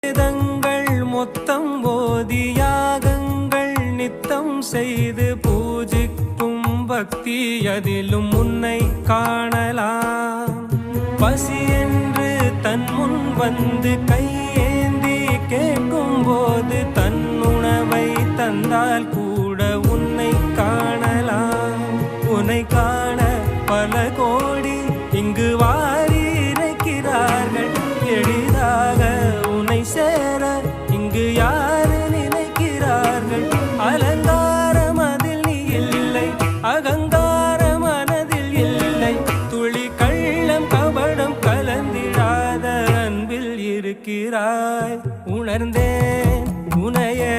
வேதங்கள் மொத்தம் ஓதி யாகங்கள் நித்தம் செய்து பூஜிக்கும் பக்தி அதிலும் உன்னை காணலாம். பசி என்று தன் முன் வந்து கையேந்தி கேட்கும் போது தன் உணவை தந்தால் கூட உன்னை காணலாம். உன்னை காண பல கோடி இங்கு வாரி இறைக்கிறார்கள். எளிதாக உன்னை சேர இங்கு யாரு நினைக்கிறார்கள். அலங்காரம் அதில் நீ இல்லை, அகங்கார மனதில் இல்லை. துளி கள்ளம் கபடம் கலந்திடாத அன்பில் இருக்கிறாய். உணர்ந்தேன் உனையே